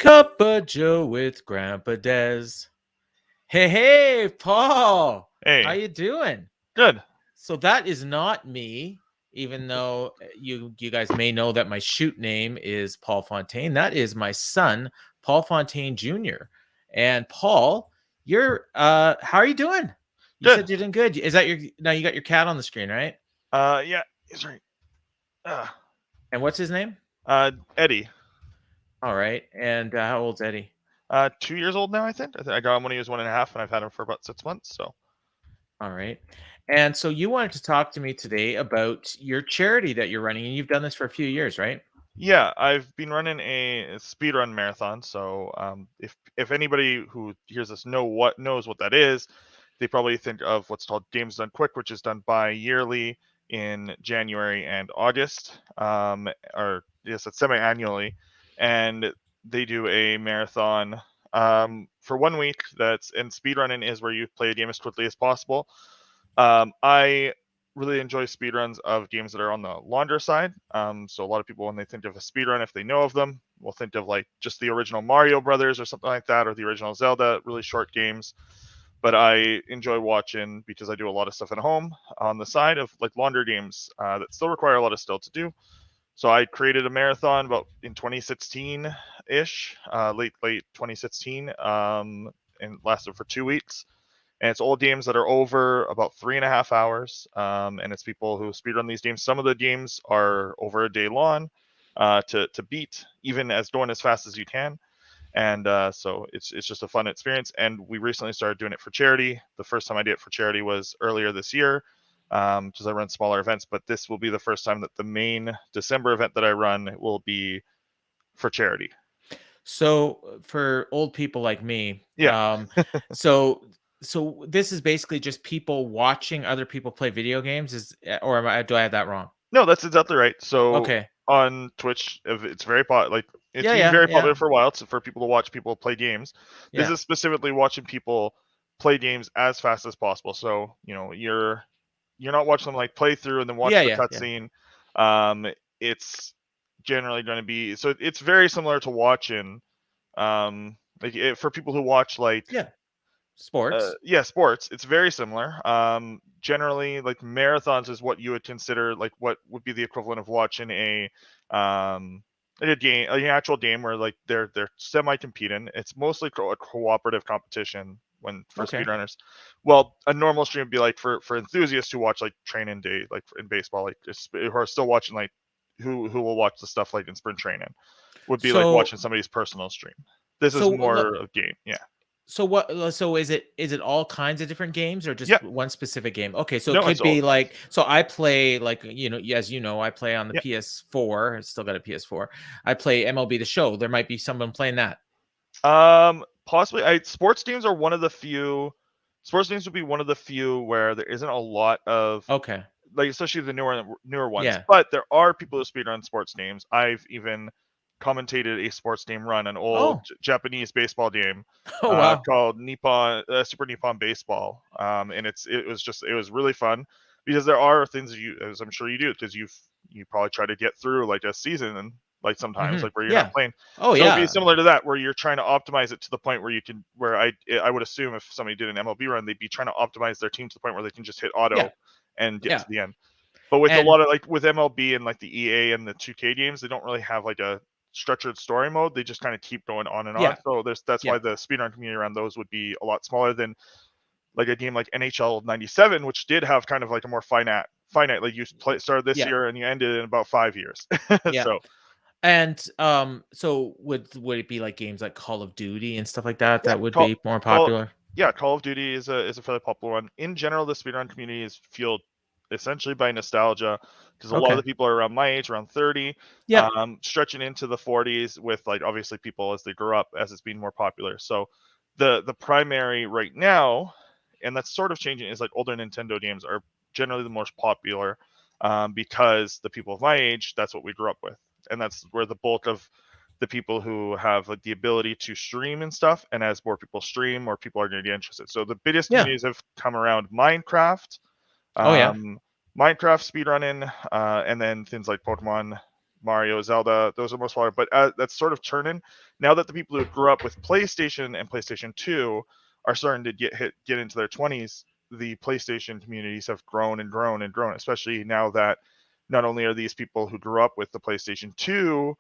Cup of Joe with Grampa Dez. Hey, Paul. Hey. How you doing? Good. So that is not me, even though you guys may know that my shoot name is Paul Fontaine. That is my son, Paul Fontaine Jr. And Paul, you're how are you doing? You Good. said you're doing good. Is that you got your cat on the screen, right? Yeah, he's right. And what's his name? Eddie. All right. And how old's Eddie? 2 years old now, I think. I got him when he was 1.5, and I've had him for about 6 months. So. All right. And so you wanted to talk to me today about your charity that you're running, and you've done this for a few years, right? Yeah, I've been running a speedrun marathon. So if anybody who hears this knows what that is, they probably think of what's called Games Done Quick, which is done bi-yearly in January and August, or yes, it's semi-annually, and they do a marathon for 1 week. And speedrunning is where you play a game as quickly as possible. I really enjoy speedruns of games that are on the longer side. So a lot of people, when they think of a speedrun, if they know of them, will think of like just the original Mario Brothers or something like that, or the original Zelda, really short games. But I enjoy watching, because I do a lot of stuff at home on the side of like longer games that still require a lot of skill to do. So I created a marathon about in 2016-ish, late 2016, and lasted for 2 weeks. And it's old games that are over about 3.5 hours. And it's people who speedrun these games. Some of the games are over a day long to beat, even as going as fast as you can. And so it's just a fun experience. And we recently started doing it for charity. The first time I did it for charity was earlier this year, because I run smaller events. But this will be the first time that the main December event that I run will be for charity. So for old people like me, Yeah. so this is basically just people watching other people play video games, do I have that wrong? No, that's exactly right. So Okay. on Twitch, it's very it's Yeah, been yeah, very yeah. popular for a while for people to watch people play games. This Yeah. is specifically watching people play games as fast as possible. So you're not watching them like play through and then watch Yeah, the yeah, yeah. cutscene. It's generally going to be, so it's very similar to watching for people who watch like Yeah. Sports. sports. It's very similar. Generally, like marathons is what you would consider like what would be the equivalent of watching a game, an actual game where like they're semi-competing. It's mostly a cooperative competition for Okay. speedrunners. Well, a normal stream would be like for enthusiasts who watch like training day, like in baseball, like who are still watching like who will watch the stuff like in sprint training, would be like watching somebody's personal stream. This is more of game. Yeah. So is it all kinds of different games or just Yeah. one specific game? Okay, so it No, could it's all be games. like, so I play like, as you know, I play on the Yeah. PS4. I still got a PS4. I play MLB The Show. There might be someone playing that. Possibly. Sports games are one of the few. Sports games would be one of the few where there isn't a lot of, Okay. like, especially the newer ones. Yeah. But there are people who speedrun sports games. I've even commentated a sports game run, an old Japanese baseball game Oh, wow. called Super Nippon Baseball. And it was really fun, because there are things that as I'm sure you do, because you probably try to get through like a season, and like sometimes like where you're not playing. Oh, so yeah. it'd be similar to that, where you're trying to optimize it to the point where you can, where I would assume if somebody did an MLB run, they'd be trying to optimize their team to the point where they can just hit auto and get to the end. But with a lot of, like with MLB and like the EA and the 2K games, they don't really have like a structured story mode. They just kind of keep going on and on. So that's why the speedrun community around those would be a lot smaller than like a game like NHL 97, which did have kind of like a more finite, like you started this year and you ended in about 5 years. So. And so would it be like games like Call of Duty and stuff like that that would be more popular? Call of Duty is a fairly popular one. In general, the speedrun community is fueled essentially by nostalgia, because a lot of the people are around my age, around 30, stretching into the 40s, with like obviously people as they grow up, as it's being more popular. So the primary right now, and that's sort of changing, is like older Nintendo games are generally the most popular, because the people of my age, that's what we grew up with, and that's where the bulk of the people who have like the ability to stream and stuff. And as more people stream, more people are going to get interested. So the biggest communities have come around Minecraft, Minecraft speedrunning, and then things like Pokemon, Mario, Zelda, those are most popular. But that's sort of turning now that the people who grew up with PlayStation and PlayStation 2 are starting to get into their 20s. The PlayStation communities have grown and grown and grown, especially now that not only are these people who grew up with the PlayStation 2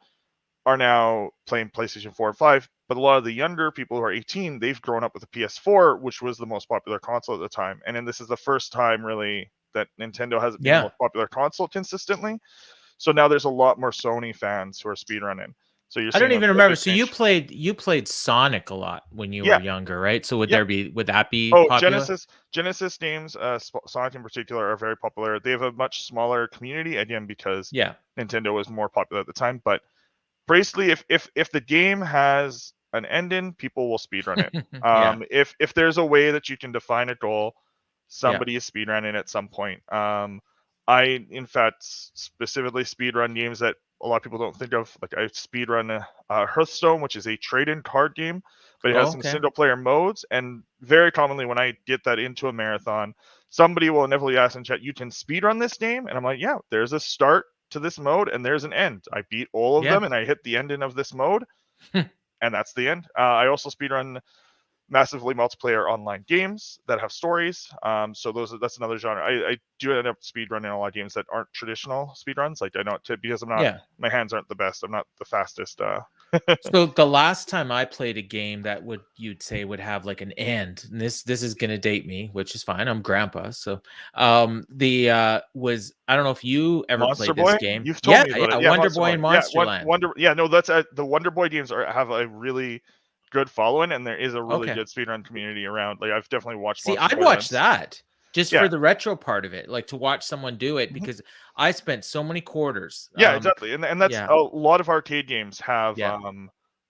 are now playing PlayStation 4 and 5, but a lot of the younger people who are 18, they've grown up with the PS4, which was the most popular console at the time. And then this is the first time really that Nintendo hasn't been the Yeah. most popular console consistently. So now there's a lot more Sony fans who are speedrunning. So you're I seeing don't even a remember. big So change. you played Sonic a lot when you Yeah. were younger, right? So would Yeah. that be Oh, popular? Genesis games, Sonic in particular, are very popular. They have a much smaller community, again, because Yeah. Nintendo was more popular at the time. But basically, if the game has an ending, people will speedrun it. Yeah. If there's a way that you can define a goal, Yeah. somebody is speedrunning at some point. I, in fact, specifically speedrun games that a lot of people don't think of. Like I speedrun Hearthstone, which is a trade-in card game, but it has Oh, some okay. single-player modes. And very commonly, when I get that into a marathon, somebody will inevitably ask in chat, "You can speedrun this game?" And I'm like, "Yeah, there's a start to this mode and there's an end. I beat all of Yeah. them and I hit the ending of this mode, and that's the end." I also speedrun massively multiplayer online games that have stories. So that's another genre. I do end up speedrunning a lot of games that aren't traditional speedruns. Like I don't because Yeah. my hands aren't the best. I'm not the fastest. So the last time I played a game that you'd say would have like an end, and this is gonna date me, which is fine. I'm grandpa. So the was I don't know if you ever Monster played this Boy, game. you've told Yeah, me about yeah, it. Yeah, Wonder Monster Boy Boy. and Yeah, Monsterland. Wonder. Yeah, no, that's the Wonder Boy games have a really good following, and there is a really Okay. good speedrun community around. Like I've definitely watched See, Monster I'd Boy watch runs. that just Yeah. for the retro part of it, like to watch someone do it Mhm. because I spent so many quarters. Yeah, exactly. And that's Yeah, a lot of arcade games have yeah,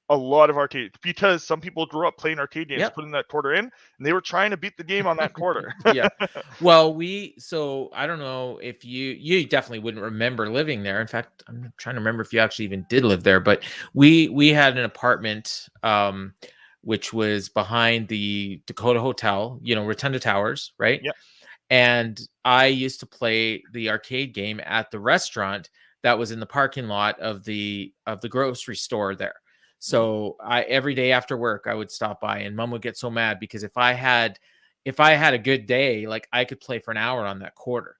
a lot of arcade because some people grew up playing arcade games, yep. putting that quarter in, and they were trying to beat the game on that quarter. Yeah. Well, so I don't know if you definitely wouldn't remember living there. In fact, I'm trying to remember if you actually even did live there, but we had an apartment which was behind the Dakota Hotel, Rotunda Towers, right? Yeah. And I used to play the arcade game at the restaurant that was in the parking lot of the grocery store there. Mhm. So I every day after work I would stop by, and mom would get so mad because if I had a good day, like I could play for an hour on that quarter.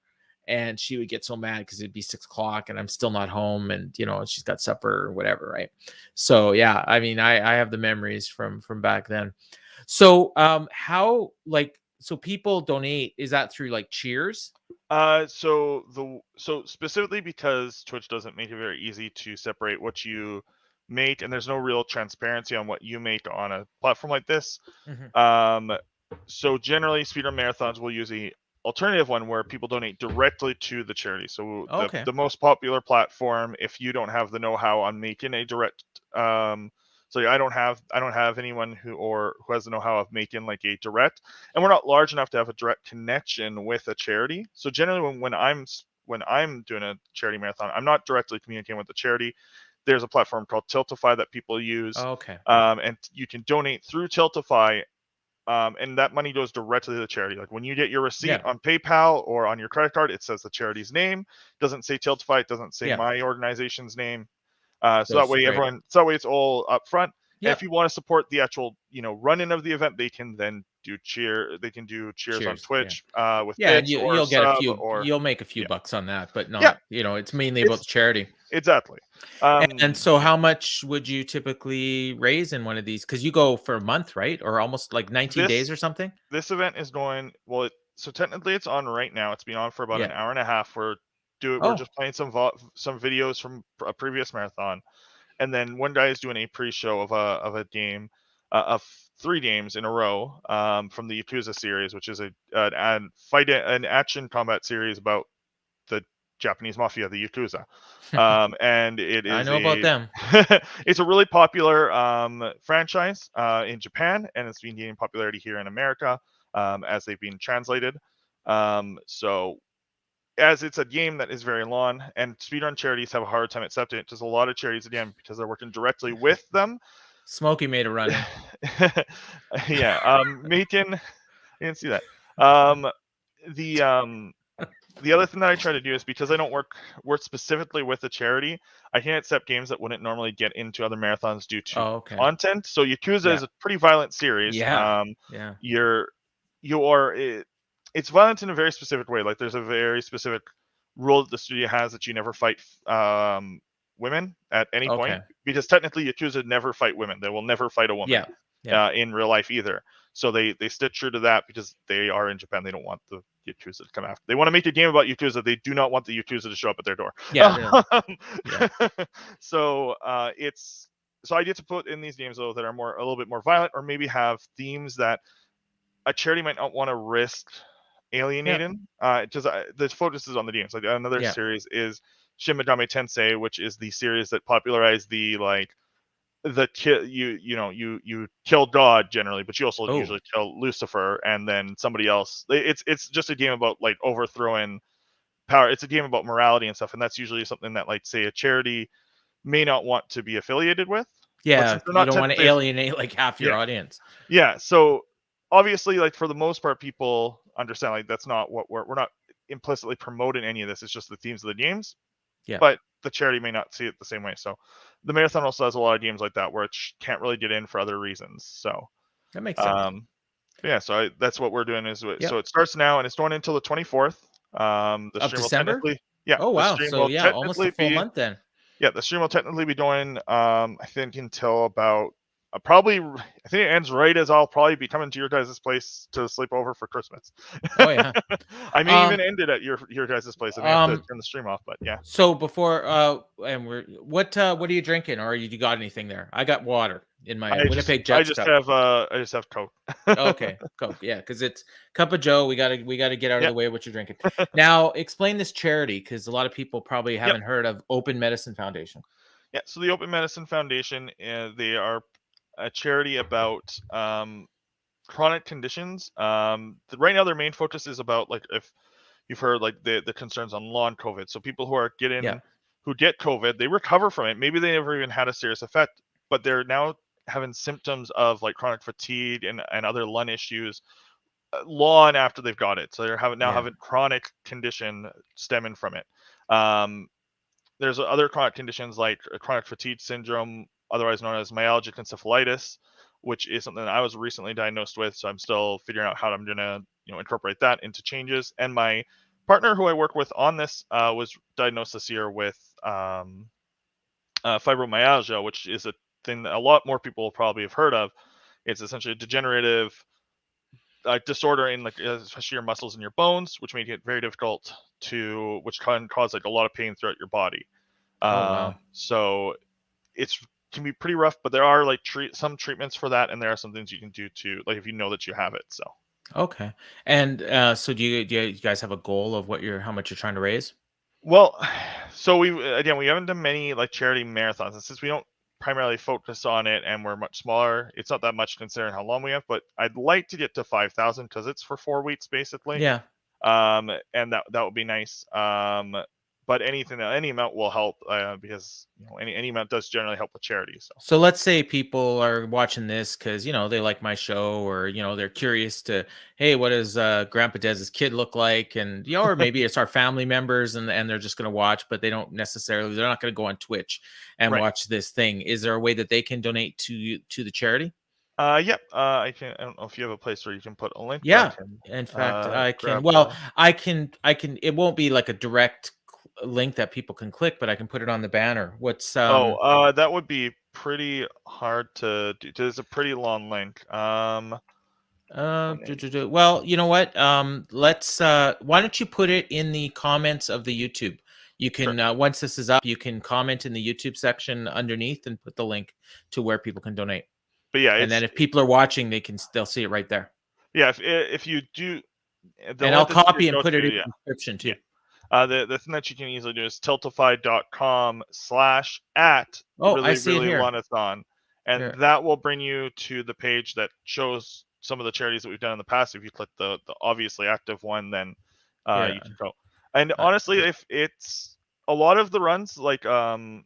And she would get so mad because it'd be 6 o'clock and I'm still not home, and she's got supper or whatever, right? So yeah, I mean, I have the memories from back then. So so people donate, is that through like Cheers? So specifically because Twitch doesn't make it very easy to separate what you make, and there's no real transparency on what you make on a platform like this. Mhm. Um, so generally, speedrun marathons will use a alternative one where people donate directly to the charity. So Okay. the most popular platform, if you don't have the know-how on making a direct, so yeah, I don't have anyone who has the know-how of making like a direct, and we're not large enough to have a direct connection with a charity. So generally, when I'm doing a charity marathon, I'm not directly communicating with the charity. There's a platform called Tiltify that people use, Okay. and you can donate through Tiltify, and that money goes directly to the charity. Like when you get your receipt Yeah. on PayPal or on your credit card, it says the charity's name. It doesn't say Tiltify. It doesn't say Yeah. my organization's name. So that That's way great. it's all up front. And if Yep. you want to support the actual, running of the event, they can then do cheers on Cheers. Yeah. Twitch with Yeah, and bits or sub or you'll make a few yeah. bucks on that, but Yeah, not, it's mainly about it's the charity. exactly. And so Yeah. how much would you typically raise in one of these? Because you go for a month, right? Or almost like 19 days This or something? this event is going well. So technically, it's on right now. It's been on for about an Yeah. hour and a half. We're Oh, just playing some videos from a previous marathon, and then one guy is doing a pre-show of a game, of 3 games in a row, from the Yakuza series, which is an action combat series about the Japanese mafia, the Yakuza. And it I is know about them. it's a really popular franchise in Japan, and it's been gaining popularity here in America, as they've been translated. So as it's a game that is very long, and speedrun charities have a hard time accepting it, because a lot of charities, again, because they're working directly with them. Smokey made a run in. Yeah, Macon, I didn't see that. The the other thing that I try to do is, because I don't work specifically with a charity, I can't accept games that wouldn't normally get into other marathons due to Oh, okay. content. So Yakuza Yeah. is a pretty violent series. Yeah. You're you are it's violent in a very specific way. Like, there's a very specific rule that the studio has that you never fight women at any Okay. point, because technically Yakuza never fight women. They will never fight a woman Yeah. Yeah. in real life either. So they stick true to that because they are in Japan. They don't want the Yakuza to come after. They want to make a game about Yakuza. They do not want the Yakuza to show up at their door. Yeah. Yeah. So so I get to put in these games though that are a little bit more violent, or maybe have themes that a charity might not want to risk alienating. Just the focus is on the games. Like, another Yeah. series is Shimada Tensei, which is the series that popularized you kill God generally, but you also Oh. usually kill Lucifer and then somebody else. It's just a game about like overthrowing power. It's a game about morality and stuff, and that's usually something that, like, say, a charity may not want to be affiliated with. But Yeah. since they're You not don't want to technically, alienate like half your yeah, audience. yeah. So obviously, like, for the most part, people understand, like, that's not what we're not implicitly promoting any of this. It's just the themes of the games. Yeah. But the charity may not see it the same way. So the marathon also has a lot of games like that where it can't really get in for other reasons. So That makes sense. yeah, so that's what we're doing is Yep. so it starts now and it's going until the 24th. The Of stream will December? technically Oh, the wow. stream So will yeah, almost a technically full be month then. the stream will technically be going I think until about probably, I think it ends right as I'll probably be coming to your guys' place to sleep over for Christmas. Oh, yeah. I may even end it at your guys' place. I may have to Um, turn the stream off, but yeah. So before and what are you drinking, or you got anything there? I got water in my Winnipeg Jets cup. I just have Coke. Okay, Coke. Yeah, because it's cup of Joe. We gotta get out of Yep. the way what you're drinking. Now explain this charity, because a lot of people probably Yep. haven't heard of Open Medicine Foundation. Yeah, so the Open Medicine Foundation, they are a charity about chronic conditions. Right now, their main focus is about, like, if you've heard, like, the concerns on long COVID. So people Yeah. who get COVID, they recover from it. Maybe they never even had a serious effect, but they're now having symptoms of, like, chronic fatigue and other lung issues long after they've got it. So they're having chronic condition stemming from it. There's other chronic conditions like chronic fatigue syndrome, otherwise known as myalgic encephalitis, which is something that I was recently diagnosed with. So I'm still figuring out how I'm going to incorporate that into changes. And my partner, who I work with on this, was diagnosed this year with fibromyalgia, which is a thing that a lot more people probably have heard of. It's essentially a degenerative disorder in, like, especially your muscles and your bones, which make it very difficult which can cause, like, a lot of pain throughout your body. Oh, wow. So it's can be pretty rough, but there are, like, some treatments for that, and there are some things you can do to, like, if you know that you have it. So Okay. And so do you guys have a goal of how much you're trying to raise? well, so we haven't done many, like, charity marathons, and since we don't primarily focus on it and we're much smaller, it's not that much considering how long we have. But I'd like to get to 5,000 because it's for 4 weeks basically. Yeah. And that would be nice. But any amount will help, because any amount does generally help with charity. So let's say people are watching this because they like my show, or they're curious to, hey, what does Grandpa Dez's kid look like, and or maybe it's our family members, and they're just going to watch, but they're not going to go on Twitch and Right. watch this thing. Is there a way that they can donate to the charity? Yep. I don't know if you have a place where you can put a link. But Yeah. In fact, I can. grab Well, I can. It won't be like a direct link that people can click, but I can put it on the banner. What's that would be pretty hard to do. It's a pretty long link. Well, you know what? Let's. Why don't you put it in the comments of the YouTube? You can Sure. Once this is up, you can comment in the YouTube section underneath and put the link to where people can donate. But yeah, And then if people are watching, they'll see it right there. yeah, if you do, And I'll copy and put it in the description too. The thing that you can easily do is tiltify.com/@ Oh, really I see it really here. wannathon, and Here. that will bring you to the page that shows some of the charities that we've done in the past. If you click the obviously active one, then Here. you can go. And honestly, if it's a lot of the runs, like and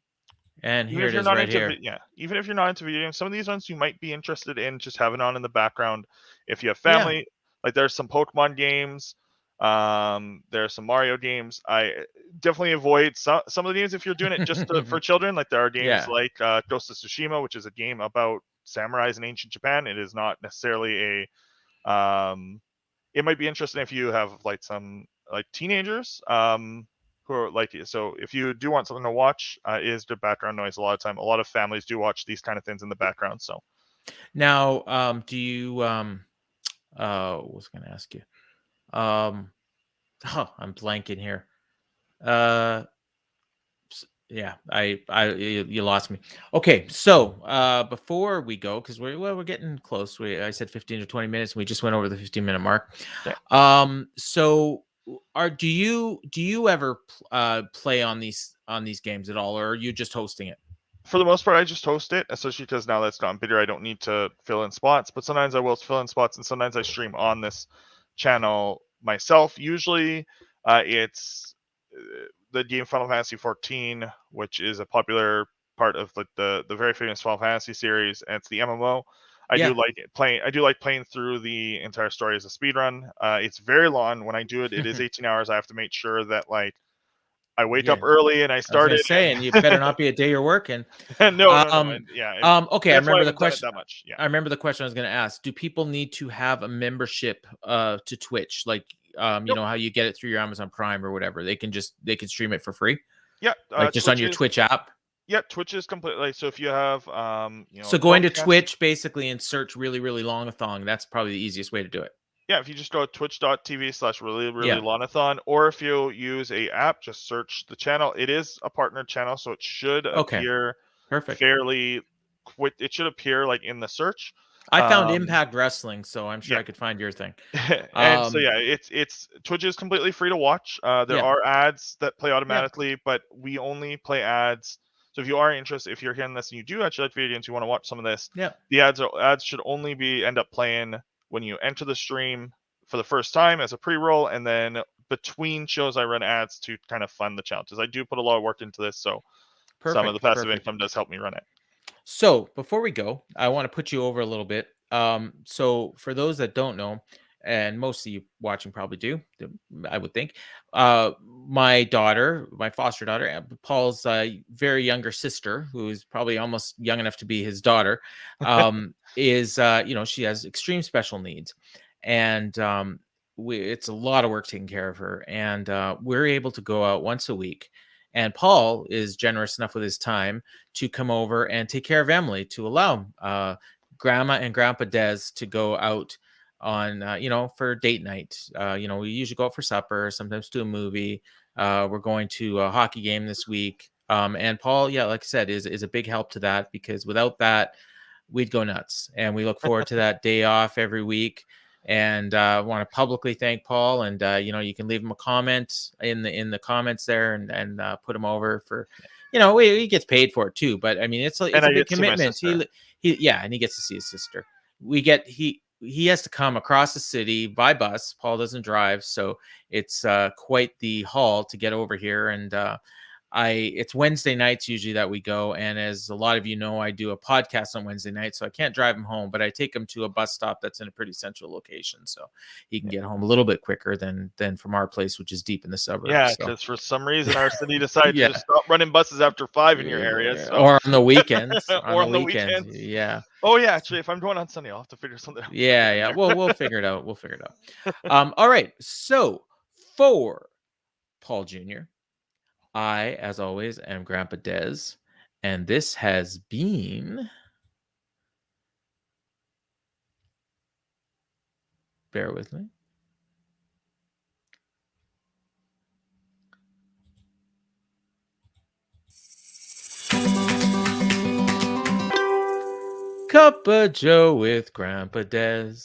even here if it you're is not right into here. even if you're not into video games, some of these ones you might be interested in just having on in the background if you have Yeah. family. Like, there's some Pokemon games. There are some Mario games. I definitely avoid some of the games if you're doing it just for children. Like there are games Yeah. like Ghost of Tsushima, which is a game about samurais in ancient Japan. It is not necessarily a it might be interesting if you have like some like teenagers who are like, so if you do want something to watch, it is the background noise a lot of time. A lot of families do watch these kind of things in the background. So Now, do you what was I going to ask you? Oh, I'm blanking here. Yeah, you lost me. Okay, so before we go, because we're getting close. I said 15 to 20 minutes, and we just went over the 15-minute mark. okay. So do you ever play on these games at all, or are you just hosting it? For the most part, I just host it, especially because now that's gotten bigger, I don't need to fill in spots. But sometimes I will fill in spots, and sometimes I stream on this channel myself. Usually, it's the game Final Fantasy 14, which is a popular part of like the very famous Final Fantasy series, and it's the MMO. I do like playing through the entire story as a speedrun. It's very long. When I do it, it is 18 hours. I have to make sure that like I wake up Yeah, early and I I was start gonna it. say, and you better not be a day you're working. No. Um, And yeah, okay, I that's why I remember the haven't done it question. that much. Yeah. I remember the question I was going to ask. Do people need to have a membership to Twitch? Like, you Nope. know how you get it through your Amazon Prime or whatever? They can stream it for free, Yeah. like just on your Twitch app. Yeah, Twitch is completely. So if you have, So going to Chromecast, Twitch basically and search really, really long-a-thon, that's probably the easiest way to do it. yeah, if you just go to twitch.tv/really Yeah. lonathon, or if you use a app, just search the channel. It is a partner channel, so it should Okay. appear Perfect. fairly quick. It should appear like in the search. I found Impact Wrestling, so I'm sure Yeah. I could find your thing. And so yeah, it's Twitch is completely free to watch. There Yeah. are ads that play Yeah. automatically, but we only play ads. So if you are interested, if you're hearing this and you do actually like video games, you want to watch some of this, Yeah. the ads should only end up playing when you enter the stream for the first time as a pre-roll, and then between shows I run ads to kind of fund the challenges. I do put a lot of work into this, so some of the passive income does help me run it. So before we go, I want to put you over a little bit. So for those that don't know, and most of you watching probably do, I would think, my daughter, my foster daughter, Paul's very younger sister, who is probably almost young enough to be his daughter, is she has extreme special needs, and it's a lot of work taking care of her, and we're able to go out once a week. And Paul is generous enough with his time to come over and take care of Emily, to allow Grandma and Grampa Dez to go out on, for date night. We usually go out for supper, sometimes to a movie. We're going to a hockey game this week. And Paul, yeah, like I said, is a big help to that, because without that, we'd go nuts. And we look forward to that day off every week. And want to publicly thank Paul. And you can leave him a comment in the comments there, and put him over for, he gets paid for it too. But I mean, it's a big commitment. And he gets to see his sister. He has to come across the city by bus. Paul doesn't drive, so it's quite the haul to get over here. And it's Wednesday nights usually that we go, and as a lot of you know, I do a podcast on Wednesday night, so I can't drive him home, but I take him to a bus stop that's in a pretty central location, so he can get home a little bit quicker than from our place, which is deep in the suburbs. Yeah, so. because for some reason our city decided to just stop running buses after 5 in your area, so. Or on the weekends. Or on the weekends. Yeah. Oh yeah, actually, if I'm going on Sunday, I'll have to figure something out. Yeah. Well, we'll figure it out. All right. So for Paul Jr., I, as always, am Grampa Dez, and this has been... Bear with me. Cup of Joe with Grampa Dez.